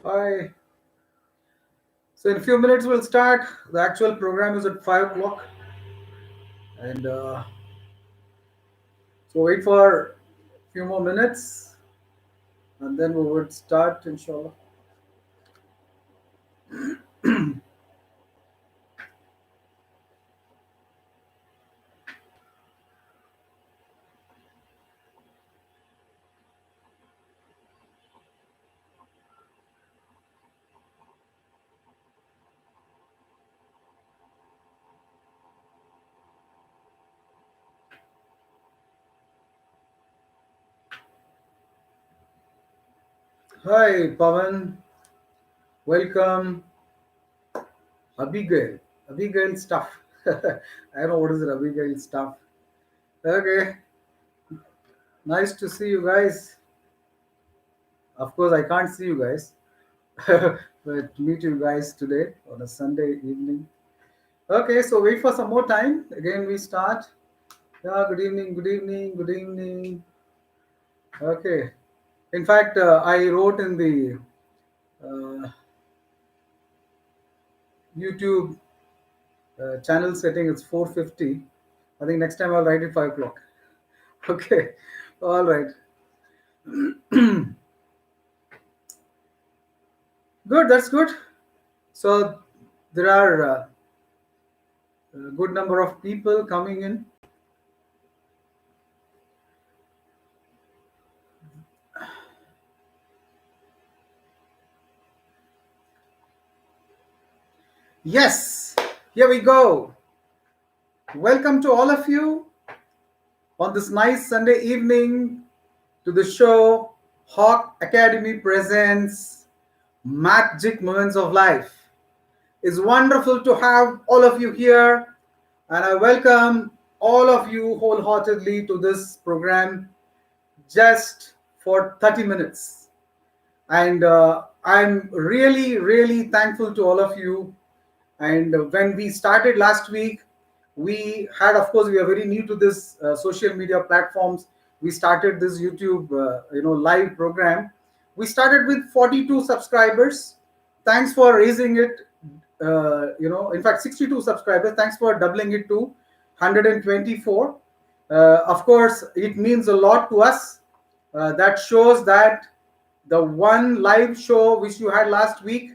Hi. So in a few minutes we'll start. The actual program is at 5 o'clock, and so wait for a few more minutes, and then we would start, inshallah. Hi, Pavan. Welcome, Abigail. Abigail stuff. I don't know what is it, Abigail stuff. Okay, nice to see you guys. Of course, I can't see you guys, but meet you guys today on a Sunday evening. Okay, so wait for some more time. Again, we start. Yeah, good evening, good evening, good evening. Okay. In fact, I wrote in the uh, YouTube channel setting it's 4:50. I think next time I'll write it 5 o'clock. Okay. All right. Good. That's good. So there are a good number of people coming in. Yes. Here we go. Welcome to all of you on this nice Sunday evening to the show Haaq Academy presents MATHJIC Moments of Life. It's wonderful to have all of you here, and I welcome all of you wholeheartedly to this program just for 30 minutes. And I'm really, really thankful to all of you. And when we started last week, we had, of course, we are very new to this social media platforms. We started this YouTube, live program. We started with 42 subscribers. Thanks for raising it. In fact, 62 subscribers. Thanks for doubling it to 124. Of course, it means a lot to us. That shows that the one live show which you had last week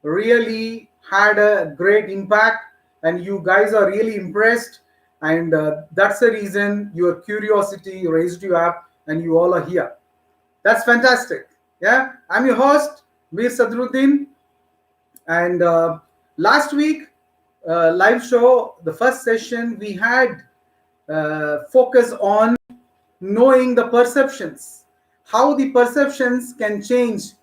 really had a great impact, and you guys are really impressed, and that's the reason your curiosity raised you up and you all are here. That's fantastic. Yeah, I'm your host Mir Sadruddin, and last week live show, the first session we had focus on knowing the perceptions, how the perceptions can change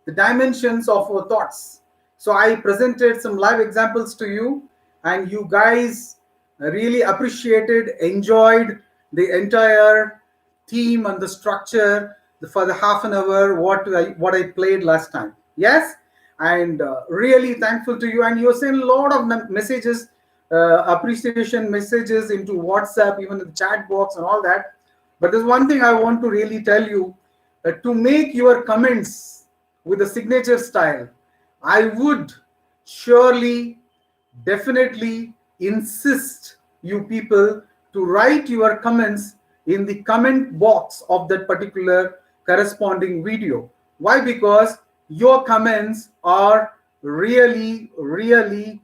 the dimensions of our thoughts. So I presented some live examples to you, and you guys really appreciated, enjoyed the entire theme and the structure for the half an hour what I played last time. Yes, and really thankful to you. And you sent a lot of messages, appreciation messages into WhatsApp, even in the chat box and all that. But there's one thing I want to really tell you, to make your comments with a signature style. I would surely, definitely insist you people to write your comments in the comment box of that particular corresponding video. Why? Because your comments are really, really,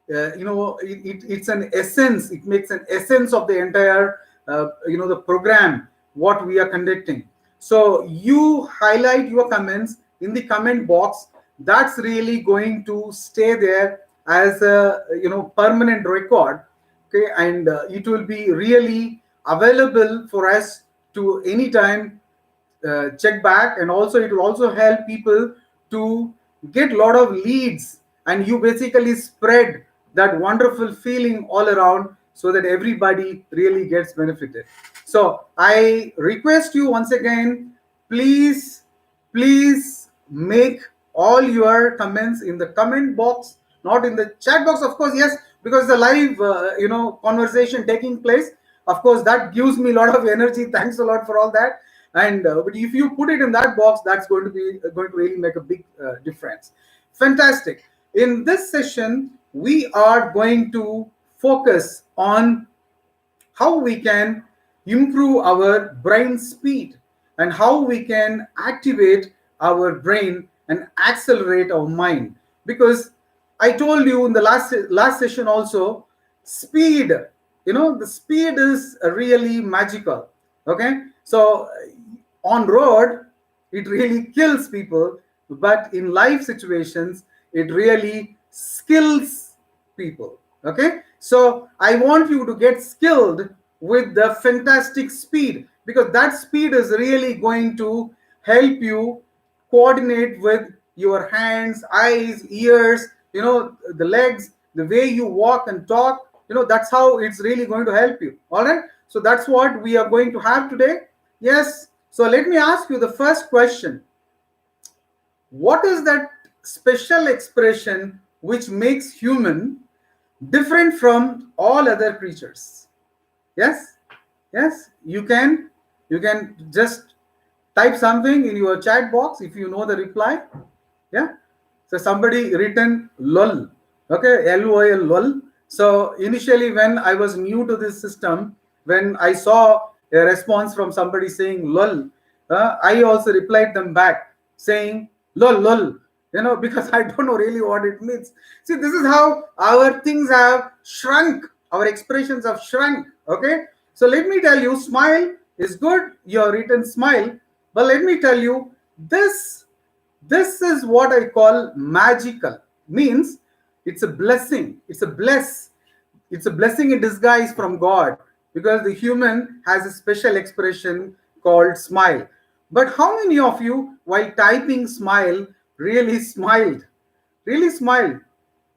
it's an essence. It makes an essence of the entire, the program, what we are conducting. So you highlight your comments in the comment box. That's really going to stay there as a permanent record. Okay, and it will be really available for us to anytime check back, and also it will also help people to get a lot of leads, and you basically spread that wonderful feeling all around so that everybody really gets benefited. So I request you once again, please, please make all your comments in the comment box, not in the chat box, of course. Yes, because the live conversation taking place, of course, that gives me a lot of energy. Thanks a lot for all that. And but if you put it in that box, that's going to really make a big difference. Fantastic. In this session, we are going to focus on how we can improve our brain speed and how we can activate our brain and accelerate our mind. Because I told you in the last session also, speed, the speed is really magical. Okay, so on road it really kills people, but in life situations it really skills people. Okay, so I want you to get skilled with the fantastic speed, because that speed is really going to help you coordinate with your hands, eyes, ears, the legs, the way you walk and talk. That's how it's really going to help you. All right, so that's what we are going to have today. Yes, so let me ask you the first question. What is that special expression which makes human different from all other creatures? Yes, yes, you can just type something in your chat box if you know the reply. Yeah, so somebody written lol. Okay, LOL, lol. So initially when I was new to this system, when I saw a response from somebody saying lol, I also replied them back saying lol, lol, because I don't know really what it means. See, this is how our things have shrunk, our expressions have shrunk. Okay, so let me tell you, smile is good. You're written smile, but let me tell you, this is what I call magical. Means it's a blessing. It's a blessing in disguise from God, because the human has a special expression called smile. But how many of you, while typing smile, really smiled? Really smiled?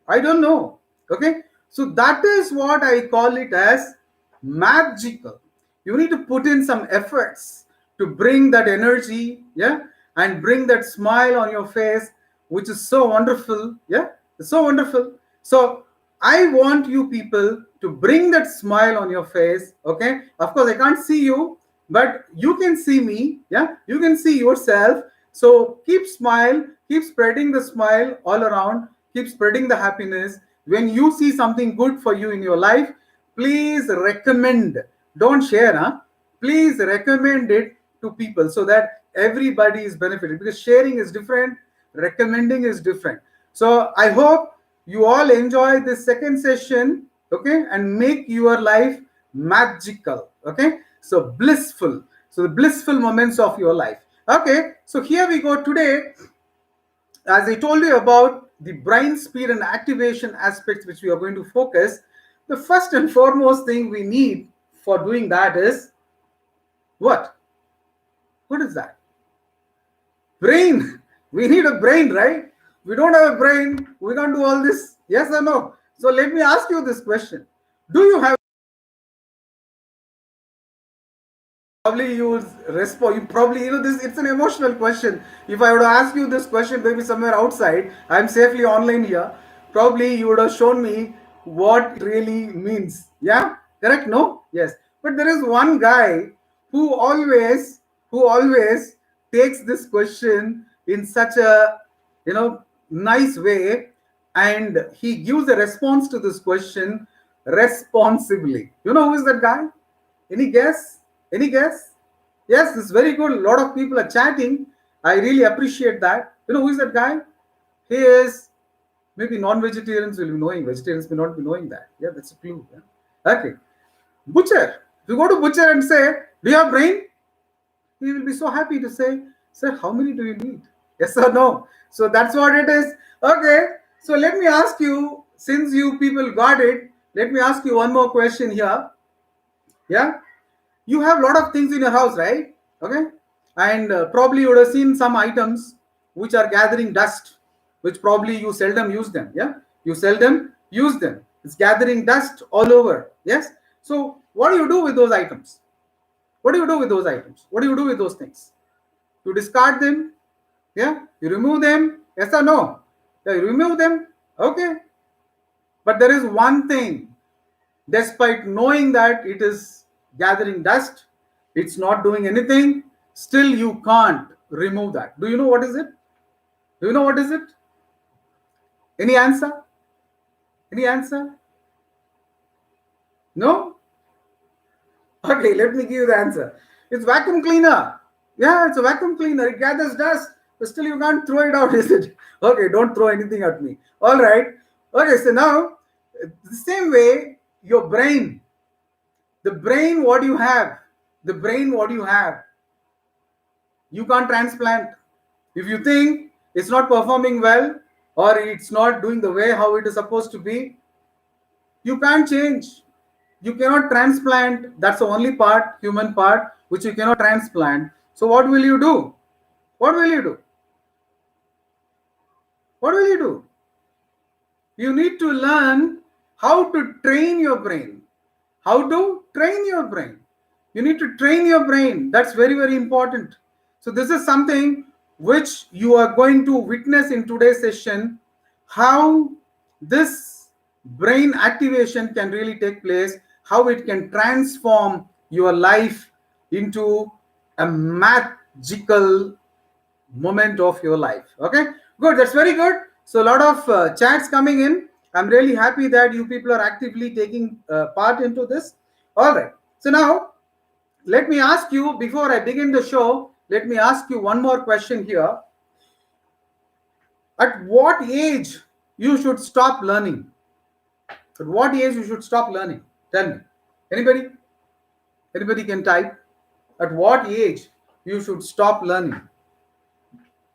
I don't know. Okay. So that is what I call it as magical. You need to put in some efforts to bring that energy, yeah, and bring that smile on your face, which is so wonderful. Yeah, it's so wonderful. So I want you people to bring that smile on your face. Okay. Of course, I can't see you, but you can see me. Yeah, you can see yourself. So keep smile, keep spreading the smile all around, keep spreading the happiness. When you see something good for you in your life, please recommend. Don't share, huh? Please recommend it to people so that everybody is benefited, because sharing is different, recommending is different. So I hope you all enjoy this second session, okay, and make your life magical. Okay, so blissful. So the blissful moments of your life. Okay, so here we go today. As I told you about the brain speed and activation aspects which we are going to focus, the first and foremost thing we need for doing that is what? What is that? Brain. We need a brain, right? We don't have a brain, we can't do all this. Yes or no? So let me ask you this question. Do you have, probably you will respond, you probably, this, it's an emotional question. If I would ask you this question maybe somewhere outside, I'm safely online here, probably you would have shown me what it really means. Yeah, correct? No? Yes. But there is one guy who always takes this question in such a, nice way, and he gives a response to this question responsibly. You know who is that guy? Any guess? Any guess? Yes, it's very good. A lot of people are chatting. I really appreciate that. You know who is that guy? He is, maybe non-vegetarians will be knowing. Vegetarians may not be knowing that. Yeah, that's a clue. Yeah? Okay. Butcher. If you go to butcher and say, "Do you have brain?" He will be so happy to say, "Sir, how many do you need?" Yes or no? So that's what it is. Okay. So let me ask you, since you people got it, let me ask you one more question here. Yeah, you have a lot of things in your house, right? Okay, and probably you would have seen some items which are gathering dust, which probably you seldom use them. Yeah, you seldom use them. It's gathering dust all over. Yes. So what do you do with those items? What do you do with those items? What do you do with those things? You discard them. Yeah, you remove them. Yes or no? Yeah, you remove them. Okay, but there is one thing. Despite knowing that it is gathering dust, it's not doing anything, still you can't remove that. Do you know what is it? Do you know what is it? Any answer? Any answer? No? Okay, let me give you the answer. It's vacuum cleaner. Yeah, it's a vacuum cleaner. It gathers dust, but still you can't throw it out, is it? Okay, don't throw anything at me. All right. Okay, so now, the same way, your brain, the brain, what you have, the brain, what you have, you can't transplant. If you think it's not performing well or it's not doing the way how it is supposed to be, you can't change. You cannot transplant. That's the only part, human part, which you cannot transplant. So what will you do? What will you do? What will you do? You need to learn how to train your brain. How to train your brain. You need to train your brain. That's very, very important. So this is something which you are going to witness in today's session, how this brain activation can really take place, how it can transform your life into a magical moment of your life. Okay, good. That's very good. So a lot of chats coming in. I'm really happy that you people are actively taking part into this. All right. So now, let me ask you, before I begin the show, let me ask you one more question here. At what age you should stop learning? At what age you should stop learning? Tell me. Anybody? Anybody can type. At what age you should stop learning?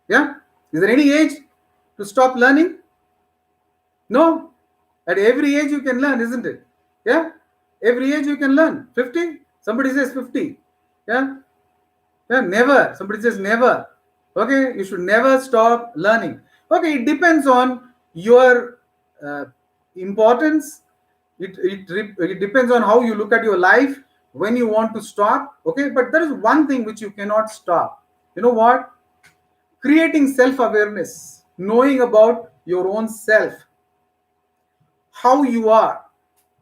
Yeah? Is there any age to stop learning? No. At every age you can learn, isn't it? Yeah? Every age you can learn. 50? Somebody says 50. Yeah? Yeah, never. Somebody says never. Okay, you should never stop learning. Okay, it depends on your importance. It depends on how you look at your life, when you want to stop. Okay, but there is one thing which you cannot stop. You know what? Creating self-awareness, knowing about your own self, how you are.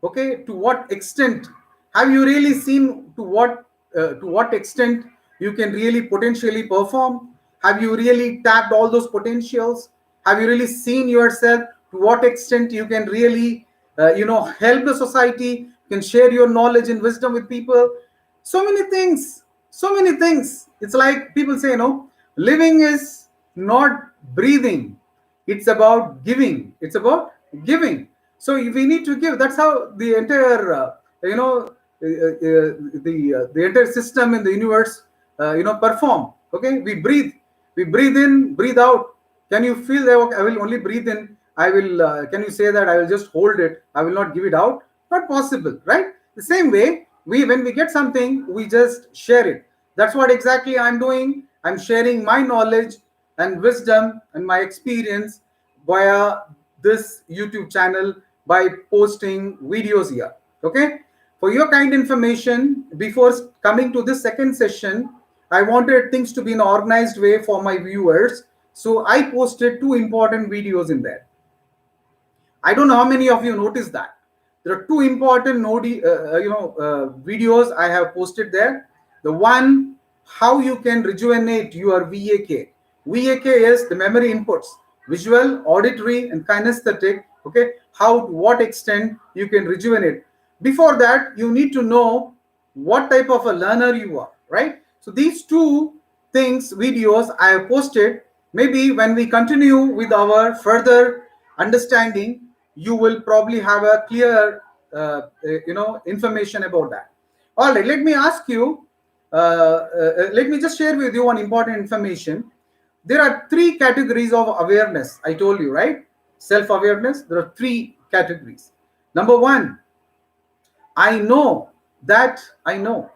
Okay, to what extent have you really seen, to what extent you can really potentially perform? Have you really tapped all those potentials? Have you really seen yourself, to what extent you can really help the society, can share your knowledge and wisdom with people? So many things, so many things. It's like people say, living is not breathing, it's about giving. It's about giving. So we need to give. That's how the entire the entire system in the universe perform. Okay, we breathe in, breathe out. Can you feel that? Okay, I will only breathe in. I will can you say that I will just hold it, I will not give it out? Not possible, right? The same way, when we get something, we just share it. That's what exactly I'm doing. I'm sharing my knowledge and wisdom and my experience via this YouTube channel, by posting videos here. Okay, for your kind information, before coming to this second session, I wanted things to be in an organized way for my viewers, so I posted 2 important videos in there. I don't know how many of you noticed that. There are 2 important videos I have posted there. The one, how you can rejuvenate your VAK. VAK is the memory inputs, visual, auditory, and kinesthetic. Okay, how, to what extent you can rejuvenate. Before that, you need to know what type of a learner you are, right? So these 2 things, videos I have posted. Maybe when we continue with our further understanding, you will probably have a clear information about that. All right, let me ask you, let me just share with you one important information. There are 3 categories of awareness. I told you, right? Self-awareness. There are 3 categories. Number 1, I know that I know.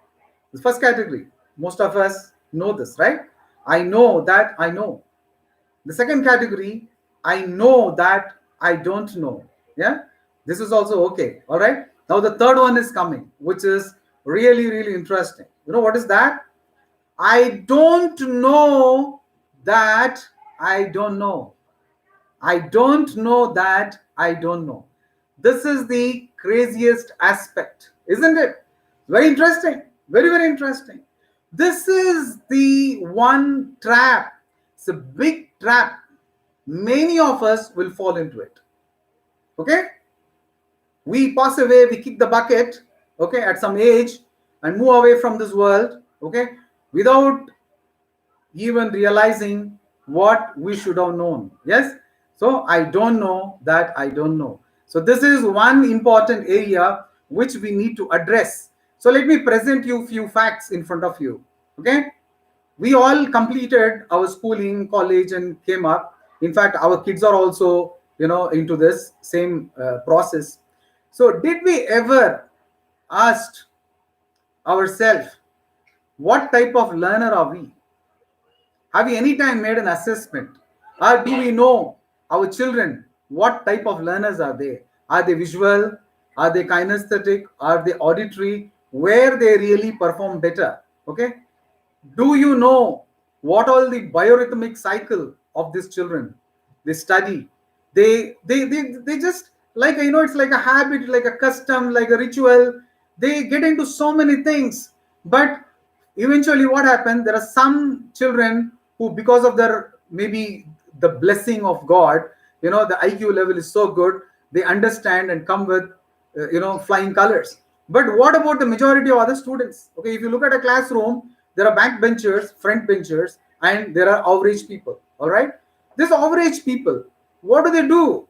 The first category, most of us know this, right? I know that I know. The second category, I know that I don't know. Yeah, this is also okay. All right. Now the third one is coming, which is really, really interesting. You know what is that? I don't know that I don't know. I don't know that I don't know. This is the craziest aspect, isn't it? Very interesting. Very, very interesting. This is the one trap. It's a big trap. Many of us will fall into it. Okay? We pass away, we kick the bucket, okay, at some age and move away from this world, okay, without even realizing what we should have known. Yes? So I don't know that I don't know. So this is one important area which we need to address. So let me present you few facts in front of you. Okay? We all completed our schooling, college, and came up. In fact, our kids are also, into this same process. So did we ever ask ourselves, what type of learner are we? Have we any time made an assessment? Or do we know our children, what type of learners are they? Are they visual? Are they kinesthetic? Are they auditory? Where they really perform better? Okay. Do you know what all the biorhythmic cycle of these children? They study. They just, like, it's like a habit, like a custom, like a ritual. They get into so many things. But eventually what happens, there are some children who, because of their, maybe the blessing of God, the IQ level is so good, they understand and come with flying colors. But what about the majority of other students? Okay, if you look at a classroom, there are backbenchers, front benchers, and there are average people. All right, these average people, what do they do?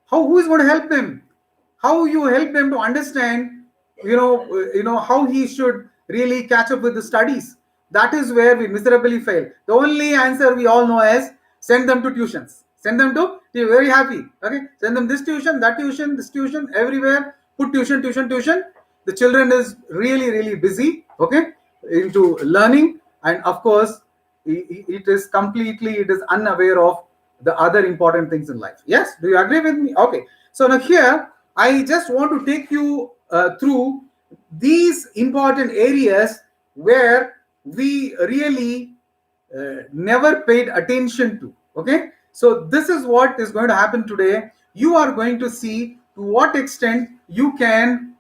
Who is going to help them? How you help them to understand, how he should really catch up with the studies? That is where we miserably fail. The only answer we all know is send them to tuitions. Send them to, they're very happy. Okay, send them this tuition, that tuition, this tuition, everywhere. Put tuition, tuition, tuition. The children is really, really busy. Okay, into learning, and of course, it is completely, it is unaware of the other important things in life. Yes, do you agree with me? Okay, so now here I just want to take you through these important areas where we really never paid attention to. Okay, so this is what is going to happen today. You are going to see to what extent you can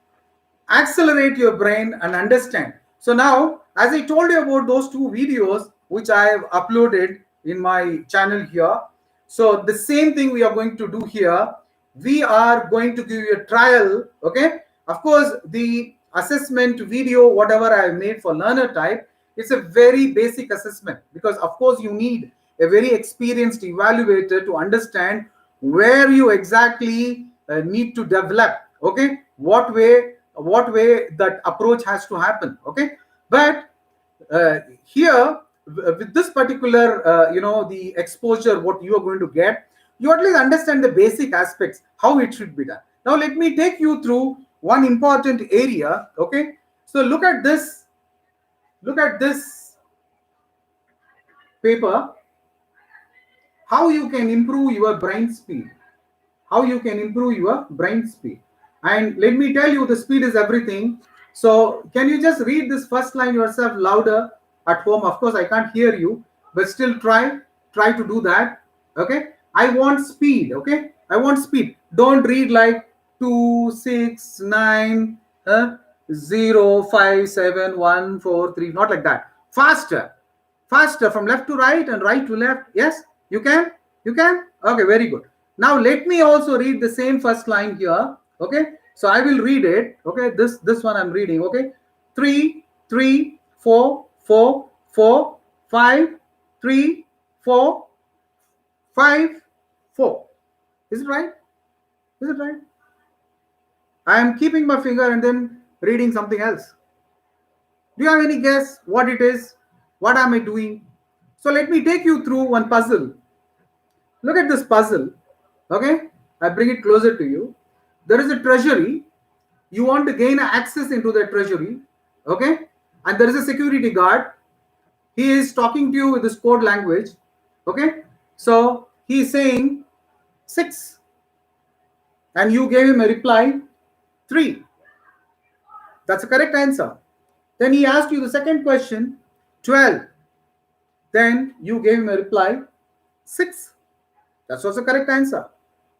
accelerate your brain and understand. So now, as I told you about those two videos which I have uploaded in my channel here, so the same thing we are going to do here. We are going to give you a trial. Okay, of course, the assessment video whatever I have made for learner type, it's a very basic assessment, because of course you need a very experienced evaluator to understand where you exactly need to develop. Okay, what way that approach has to happen. Okay, but here, with this particular the exposure what you are going to get, you at least understand the basic aspects how it should be done. Now let me take you through one important area. Okay, so look at this paper, how you can improve your brain speed. How you can improve your brain speed. And let me tell you, the speed is everything. So can you just read this first line yourself louder at home? Of course, I can't hear you, but still try to do that. Okay, I want speed. Okay, I want speed. Don't read like 269 0 5 7 1 4 3. Not like that. Faster from left to right and right to left. Yes, you can. You can. Okay, very good. Now let me also read the same first line here. Okay, so I will read it. Okay, this one I'm reading. Okay, 3 3 4 4 4 5 3 4 5 4. Is it right? Is it right? I am keeping my finger and then reading something else. Do you have any guess what it is? What am I doing? So let me take you through one puzzle. Look at this puzzle. Okay, I bring it closer to you. There is a treasury. You want to gain access into the treasury. Okay, and there is a security guard. He is talking to you with this code language. Okay, so he is saying 6, and you gave him a reply 3. That's a correct answer. Then he asked you the second question, 12. Then you gave him a reply 6. That's also correct answer.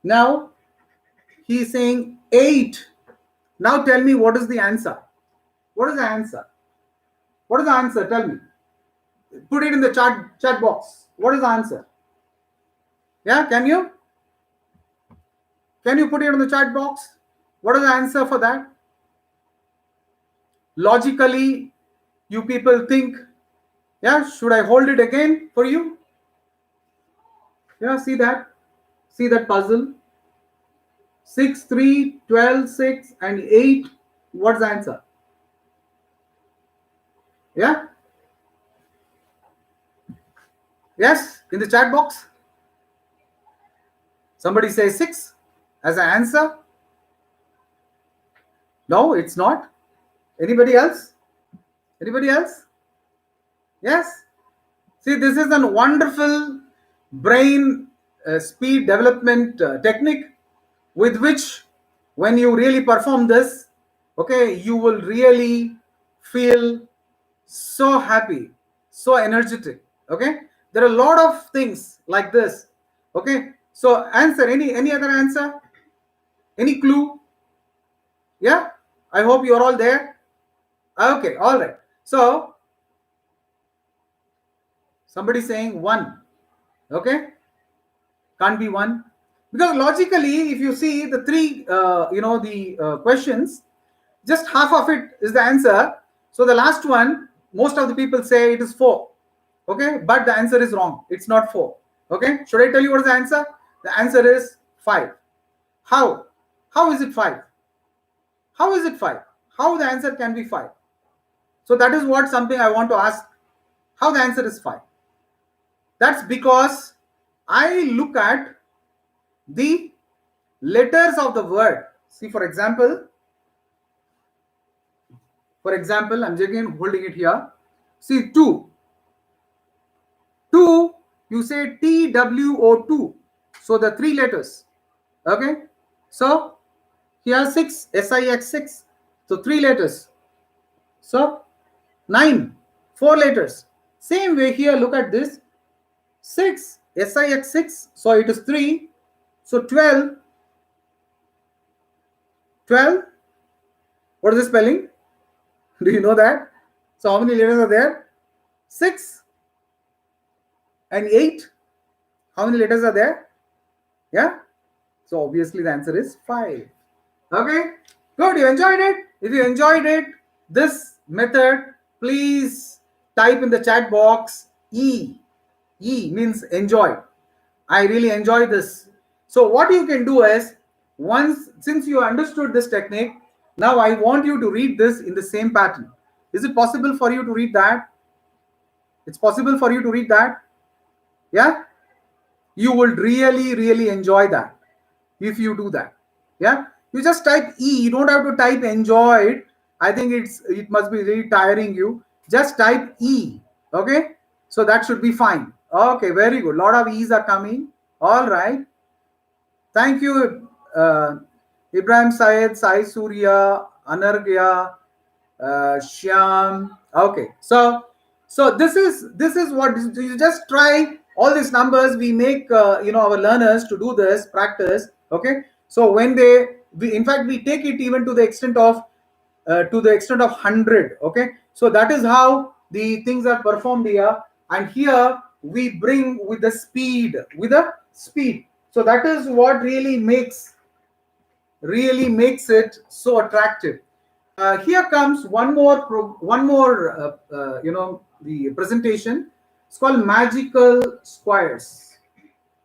Now he is saying 8. Now tell me what is the answer. What is the answer? What is the answer? Tell me. Put it in the chat box. What is the answer? Yeah, can you put it in the chat box? What is the answer for that? Logically, you people think, yeah, should I hold it again for you? Yeah, see that? See that puzzle? 6, 3, 12, 6, and 8. What's the answer? Yeah? Yes, in the chat box. Somebody says 6 as an answer. No, it's not. Anybody else? Anybody else? Yes? See, this is a wonderful brain speed development technique with which, when you really perform this, okay, you will really feel so happy, so energetic. Okay, there are a lot of things like this. Okay, so answer, any other answer, any clue? Yeah, I hope you're all there. Okay, all right. So somebody saying 1. Okay, can't be 1, because logically, if you see the 3 questions, just half of it is the answer. So the last one, most of the people say it is 4. Okay, but the answer is wrong. It's not 4. Okay, should I tell you what is the answer? The answer is 5. How is it 5? How is it 5? How the answer can be 5? So that is what something I want to ask. How the answer is 5? That's because I look at the letters of the word. See, for example, I'm again holding it here. See, 2. 2, you say TWO2. So the 3 letters. Okay. So here 6, SIX6. So 3 letters. So 9, 4 letters. Same way here, look at this. 6, SIX6. So it is 3. So 12. 12. What is the spelling? Do you know that? So how many letters are there? 6 and 8. How many letters are there? Yeah. So obviously the answer is 5. Okay. Good. You enjoyed it? If you enjoyed it, this method, please type in the chat box E. E means enjoy. I really enjoy this. So what you can do is, since you understood this technique, now I want you to read this in the same pattern. Is it possible for you to read that? It's possible for you to read that? Yeah? You will really enjoy that if you do that. Yeah? You just type E. You don't have to type enjoyed. I think it must be really tiring you. Just type E. Okay? So that should be fine. Okay, very good. A lot of E's are coming. All right. Thank you, Ibrahim Syed, Sai Surya, Anargya, Shyam. Okay, so this is what you just try all these numbers. We make our learners to do this practice. Okay, so when in fact we take it even to the extent of 100. Okay, so that is how the things are performed here, and here we bring with the speed. So that is what really makes it so attractive. Here comes one more the presentation. It's called magical squares.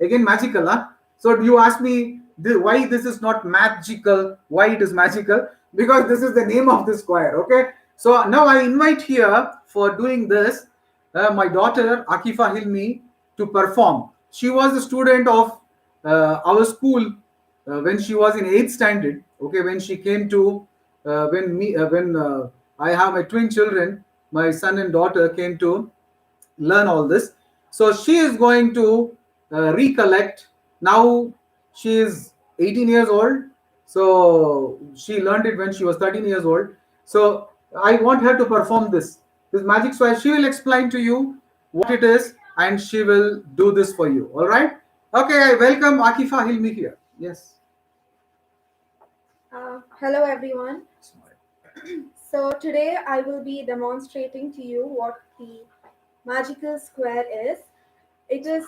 Again, magical, huh? So you ask me why this is not magical, why it is magical? Because this is the name of the square. Okay, so now I invite here for doing this my daughter Akifa Hilmi to perform. She was a student of our school when she was in 8th standard. Okay, when she came to when I have my twin children, my son and daughter came to learn all this. So she is going to recollect. Now she is 18 years old. So she learned it when she was 13 years old. So I want her to perform this magic square. She will explain to you what it is, and she will do this for you. All right. Okay, I welcome Akifa Hilmi here. Yes. Hello everyone. So today I will be demonstrating to you what the magical square is. It is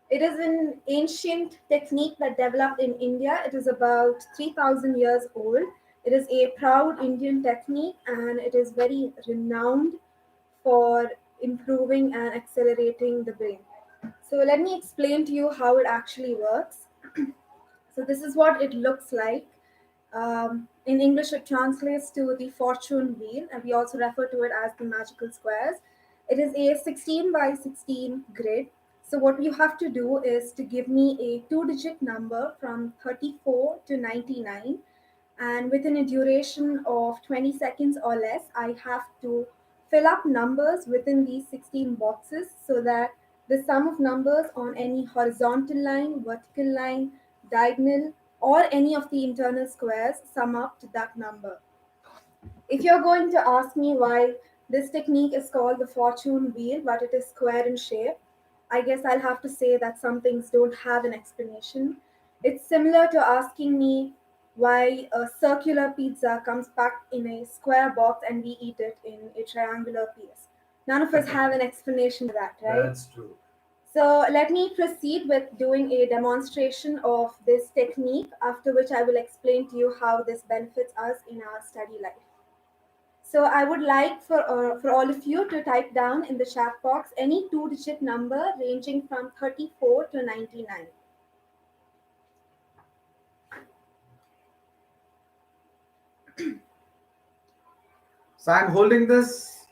it is an ancient technique that developed in India. It is about 3000 years old. It is a proud Indian technique and it is very renowned for improving and accelerating the brain. So let me explain to you how it actually works. So this is what it looks like. In English, it translates to the fortune wheel, and we also refer to it as the magical squares. It is a 16 by 16 grid. So what you have to do is to give me a two-digit number from 34 to 99, and within a duration of 20 seconds or less, I have to fill up numbers within these 16 boxes so that the sum of numbers on any horizontal line, vertical line, diagonal, or any of the internal squares sum up to that number. If you're going to ask me why this technique is called the fortune wheel, but it is square in shape, I guess I'll have to say that some things don't have an explanation. It's similar to asking me why a circular pizza comes packed in a square box and we eat it in a triangular piece. None of us have an explanation for that, right? That's true. So let me proceed with doing a demonstration of this technique, after which I will explain to you how this benefits us in our study life. So I would like for all of you to type down in the chat box any two-digit number ranging from 34 to 99. So I'm holding this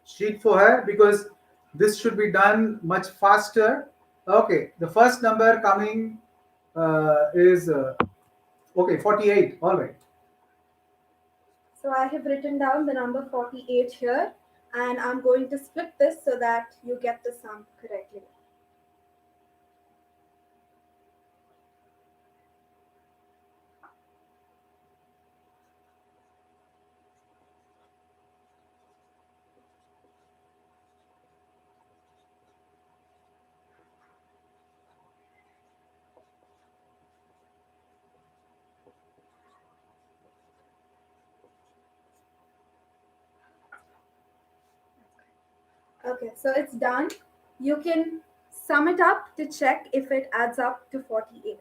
sheet for her because this should be done much faster. Okay, the first number coming is okay, 48. All right. So I have written down the number 48 here, and I'm going to split this so that you get the sum correctly. Okay, so it's done. You can sum it up to check if it adds up to 48.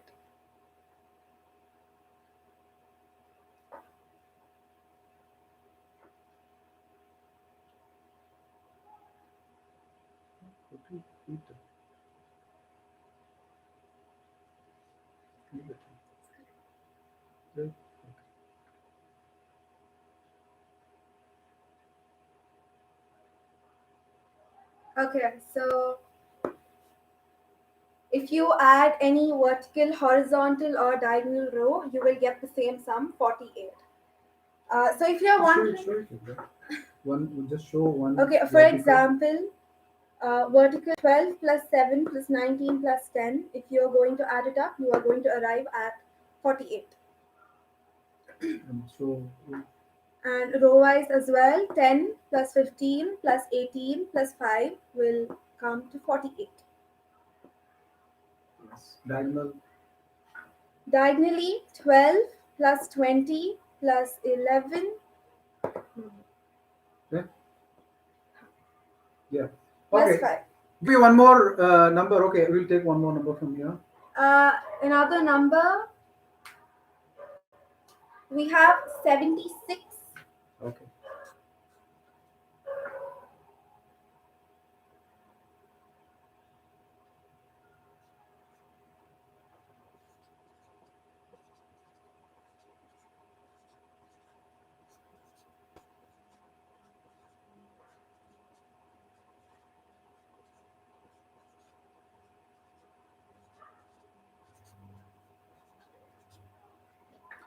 Okay, so if you add any vertical, horizontal, or diagonal row, you will get the same sum, 48. So if you're wondering, One just show one. okay, for example, vertical 12 plus 7 plus 19 plus 10, if you're going to add it up, you are going to arrive at 48. So And row wise as well, 10 plus 15 plus 18 plus 5 will come to 48. yes, diagonal. Diagonally, 12 plus 20 plus 11. Yeah. Yeah. Plus Okay. 5. Give me one more number. Okay, we'll take one more number from here. Another number, we have 76. Okay.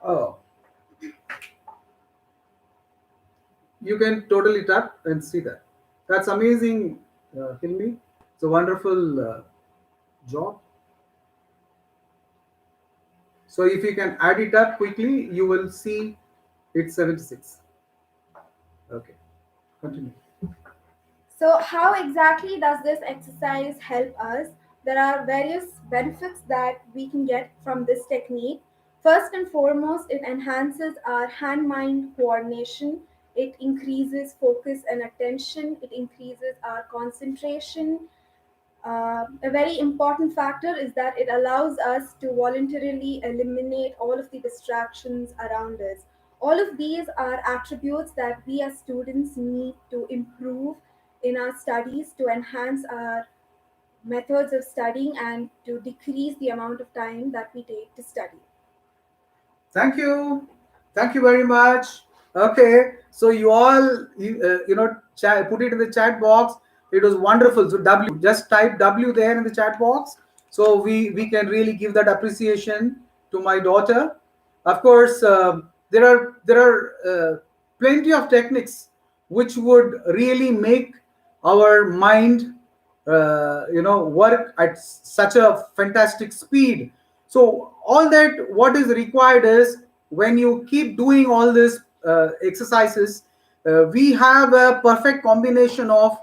Oh, you can totally tap and see that. That's amazing, Hilmi. It's a wonderful job. So if you can add it up quickly, you will see it's 76. Okay, continue. So, how exactly does this exercise help us? There are various benefits that we can get from this technique. First and foremost, it enhances our hand mind coordination. It increases focus and attention. It increases our concentration. A very important factor is that it allows us to voluntarily eliminate all of the distractions around us. All of these are attributes that we as students need to improve in our studies to enhance our methods of studying and to decrease the amount of time that we take to study. Thank you. Thank you very much. Okay, so you all, put it in the chat box. It was wonderful. So W, just type W there in the chat box. So we can really give that appreciation to my daughter. Of course, there are plenty of techniques which would really make our mind, work at such a fantastic speed. So all that what is required is when you keep doing all these exercises, we have a perfect combination of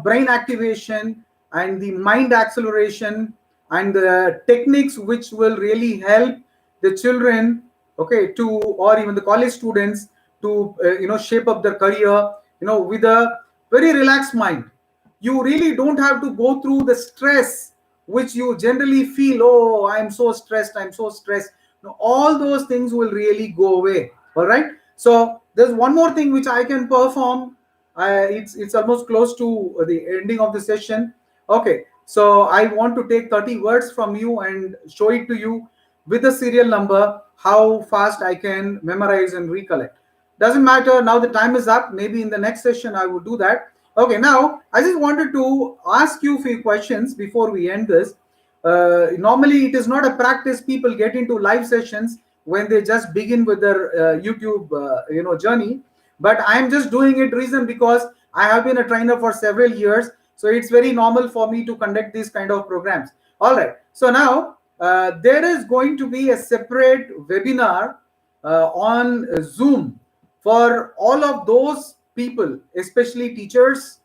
brain activation and the mind acceleration and the techniques which will really help the children, okay, to, or even the college students to shape up their career, with a very relaxed mind. You really don't have to go through the stress which you generally feel. Oh, I'm so stressed, I'm so stressed. Now, all those things will really go away. All right, so there's one more thing which I can perform. It's almost close to the ending of the session. Okay, so I want to take 30 words from you and show it to you with the serial number, how fast I can memorize and recollect. Doesn't matter, now the time is up. Maybe in the next session I will do that. Okay, now I just wanted to ask you a few questions before we end this. Normally, it is not a practice people get into live sessions when they just begin with their YouTube, journey. But I am just doing it reason because I have been a trainer for several years, so it's very normal for me to conduct these kind of programs. All right. So now there is going to be a separate webinar on Zoom for all of those people, especially teachers,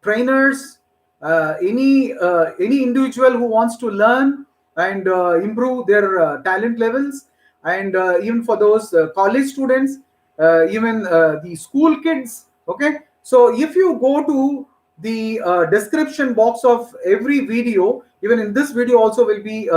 trainers, any individual who wants to learn and improve their talent levels, and even for those college students, even the school kids. Okay, so if you go to the description box of every video, even in this video also will be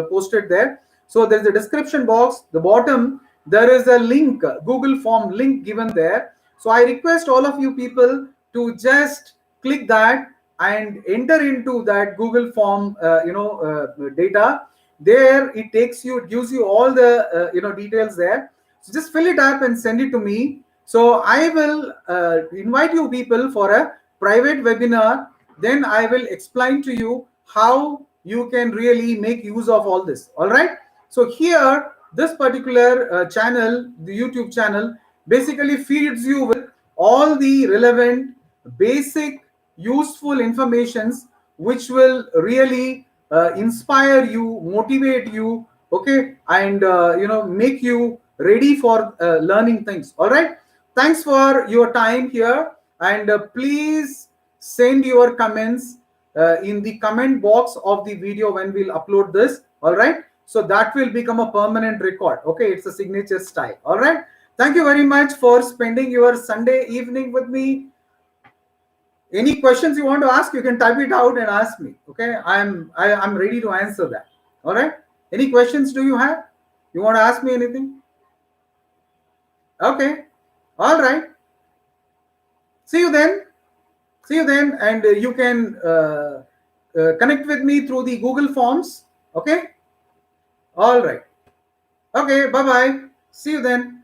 posted there. So there's a description box, the bottom there is a link, Google form link given there. So I request all of you people to just click that and enter into that Google form data. There it takes you, it gives you all the details there. So just fill it up and send it to me. So I will invite you people for a private webinar. Then I will explain to you how you can really make use of all this. All right. So here, this particular channel, the YouTube channel, basically feeds you with all the relevant, basic, useful informations which will really inspire you, motivate you, okay, and make you ready for learning things. All right. Thanks for your time here, and please send your comments in the comment box of the video when we'll upload this. All right, so that will become a permanent record. Okay, it's a signature style. All right, thank you very much for spending your Sunday evening with me. Any questions you want to ask, you can type it out and ask me. Okay, I'm ready to answer that. All right, any questions do you have? You want to ask me anything? Okay, all right, see you then. See you then, and you can connect with me through the Google Forms. Okay, all right. Okay, bye bye, see you then.